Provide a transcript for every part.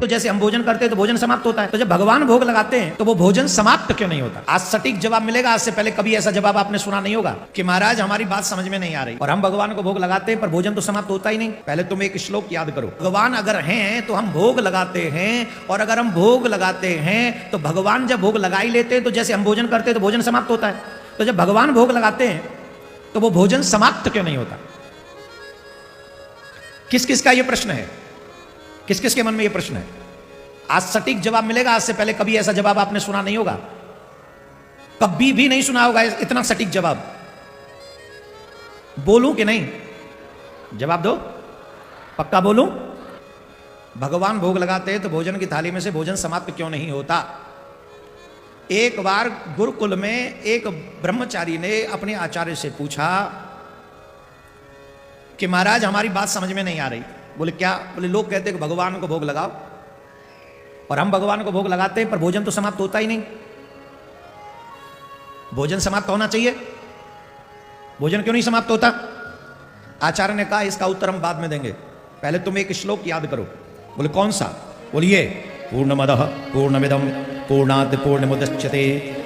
तो जैसे हम भोजन करते हैं तो भोजन समाप्त होता है, तो जब भगवान भोग लगाते हैं तो वो भोजन समाप्त क्यों नहीं होता? आज सटीक जवाब मिलेगा। आज से पहले कभी ऐसा जवाब आपने सुना नहीं होगा कि महाराज हमारी बात समझ में नहीं आ रही और हम भगवान को भोग लगाते हैं पर भोजन तो समाप्त होता ही नहीं। पहले तुम एक श्लोक याद करो, भगवान अगर हैं तो हम भोग लगाते हैं, और अगर हम भोग लगाते हैं तो भगवान जब भोग लगा ही लेते हैं तो जैसे हम भोजन करते हैं तो भोजन समाप्त होता है। तो जब भगवान भोग लगाते हैं तो वो भोजन समाप्त क्यों नहीं होता? किस किस का यह प्रश्न है? किस किस के मन में यह प्रश्न है? आज सटीक जवाब मिलेगा। आज से पहले कभी ऐसा जवाब आपने सुना नहीं होगा, कभी भी नहीं सुना होगा इतना सटीक जवाब। बोलूं कि नहीं? जवाब दो, पक्का बोलूं? भगवान भोग लगाते हैं तो भोजन की थाली में से भोजन समाप्त क्यों नहीं होता? एक बार गुरुकुल में एक ब्रह्मचारी ने अपने आचार्य से पूछा कि महाराज हमारी बात समझ में नहीं आ रही। बोले क्या? बोले लोग कहते हैं कि भगवान को भोग लगाओ, और हम भगवान को भोग लगाते हैं पर भोजन तो समाप्त होता ही नहीं। भोजन समाप्त होना चाहिए, भोजन क्यों नहीं समाप्त होता? आचार्य ने कहा इसका उत्तर हम बाद में देंगे, पहले तुम एक श्लोक याद करो। बोले कौन सा? बोलिए पूर्णमदः पूर्णमिदं पूर्णात् पूर्णमुदच्यते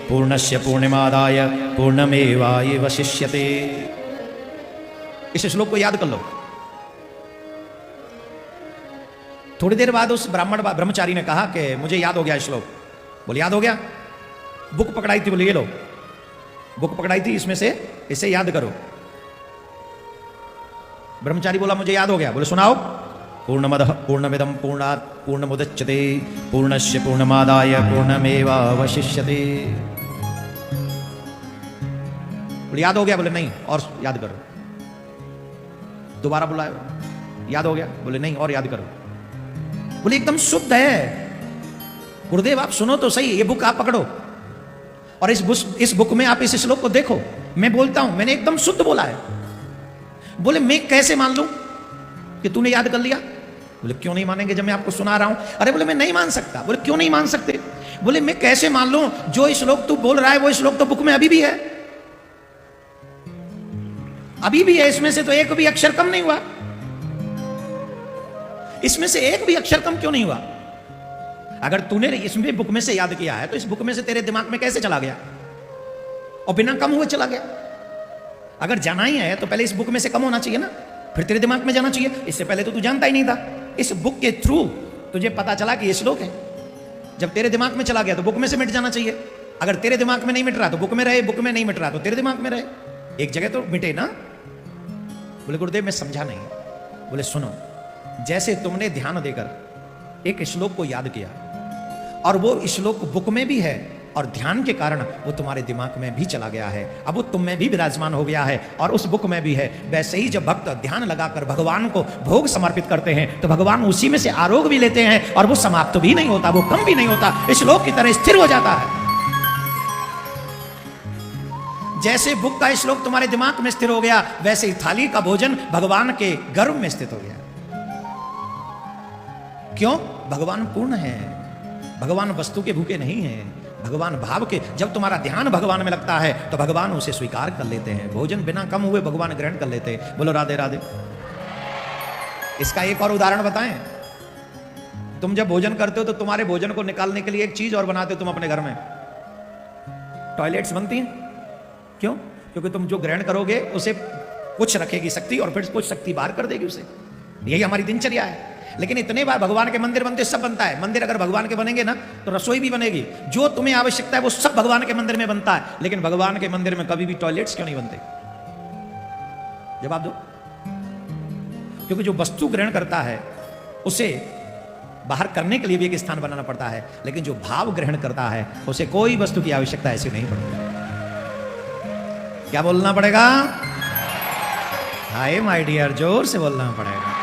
पूर्णस्य पूर्णमादाय पूर्णमेवावशिष्यते। इस श्लोक को याद कर लो। थोड़ी देर बाद उस ब्रह्मचारी ने कहा कि मुझे याद हो गया श्लोक। बोले याद हो गया? बुक पकड़ाई थी, बोले ये लो बुक पकड़ाई थी, इसमें से इसे याद करो। ब्रह्मचारी बोला मुझे याद हो गया। बोले सुनाओ। पूर्णमदः पूर्णमिदं पूर्णात् पूर्णमुदच्यते पूर्णस्य पूर्णमादाय पूर्णमेवावशिष्यते। बोले याद हो गया? बोले नहीं, और याद करो। दोबारा बोला याद हो गया? बोले नहीं, और याद करो। बोले एकदम शुद्ध है गुरुदेव, आप सुनो तो सही, ये बुक आप पकड़ो और इस बुक में आप इस श्लोक को देखो। मैं बोलता हूं मैंने एकदम शुद्ध बोला है। बोले मैं कैसे मान लूं कि तूने याद कर लिया? बोले क्यों नहीं मानेंगे जब मैं आपको सुना रहा हूं? अरे बोले मैं नहीं मान सकता। बोले क्यों नहीं मान सकते? बोले मैं कैसे मान लूं? जो श्लोक तू बोल रहा है वो श्लोक तो बुक में अभी भी है, अभी भी है। इसमें से तो एक भी अक्षर कम नहीं हुआ, इसमें से एक भी अक्षर कम क्यों नहीं हुआ? अगर तूने इसमें बुक में से याद किया है तो इस बुक में से तेरे दिमाग में कैसे चला गया और बिना कम हुए चला गया? अगर जाना ही है तो पहले इस बुक में से कम होना चाहिए ना, फिर तेरे दिमाग में जाना चाहिए। इससे पहले तो तू जानता ही नहीं था। इस बुक के थ्रू तुझे पता चला कि ये श्लोक है। जब तेरे दिमाग में चला गया तो बुक में से मिट जाना चाहिए। अगर तेरे दिमाग में नहीं मिट रहा तो बुक में रहे, बुक में नहीं मिट रहा तो तेरे दिमाग में रहे, एक जगह तो मिटे ना। बोले गुरुदेव मैं समझा नहीं। बोले सुनो, जैसे तुमने ध्यान देकर एक श्लोक को याद किया और वो श्लोक बुक में भी है और ध्यान के कारण वो तुम्हारे दिमाग में भी चला गया है, अब वो तुम में भी विराजमान हो गया है और उस बुक में भी है। वैसे ही जब भक्त ध्यान लगाकर भगवान को भोग समर्पित करते हैं तो भगवान उसी में से आरोग्य भी लेते हैं और वो समाप्त भी नहीं होता, वो कम भी नहीं होता, इस श्लोक की तरह स्थिर हो जाता है। जैसे बुक का श्लोक तुम्हारे दिमाग में स्थिर हो गया, वैसे ही थाली का भोजन भगवान के गर्भ में स्थित हो गया। क्यों? भगवान पूर्ण है, भगवान वस्तु के भूखे नहीं है, भगवान भाव के। जब तुम्हारा ध्यान भगवान में लगता है तो भगवान उसे स्वीकार कर लेते हैं, भोजन बिना कम हुए भगवान ग्रहण कर लेते हैं। बोलो राधे राधे। इसका एक और उदाहरण बताएं। तुम जब भोजन करते हो तो तुम्हारे भोजन को निकालने के लिए एक चीज और बनाते हो तुम अपने घर में, टॉयलेट्स बनती हैं। क्यों? क्योंकि तुम जो ग्रहण करोगे उसे कुछ रखेगी शक्ति और फिर कुछ शक्ति बाहर कर देगी उसे। यही हमारी दिनचर्या है। लेकिन इतने बार भगवान के मंदिर बनते, सब बनता है। मंदिर अगर भगवान के बनेंगे ना तो रसोई भी बनेगी, जो तुम्हें आवश्यकता है वो सब भगवान के मंदिर में बनता है। लेकिन भगवान के मंदिर में कभी भी टॉयलेट्स क्यों नहीं बनते? जवाब दो। क्योंकि जो वस्तु ग्रहण करता है उसे बाहर करने के लिए भी एक स्थान बनाना पड़ता है, लेकिन जो भाव ग्रहण करता है उसे कोई वस्तु की आवश्यकता ऐसी नहीं पड़ती। क्या बोलना पड़ेगा? हाय माय डियर, जोर से बोलना पड़ेगा।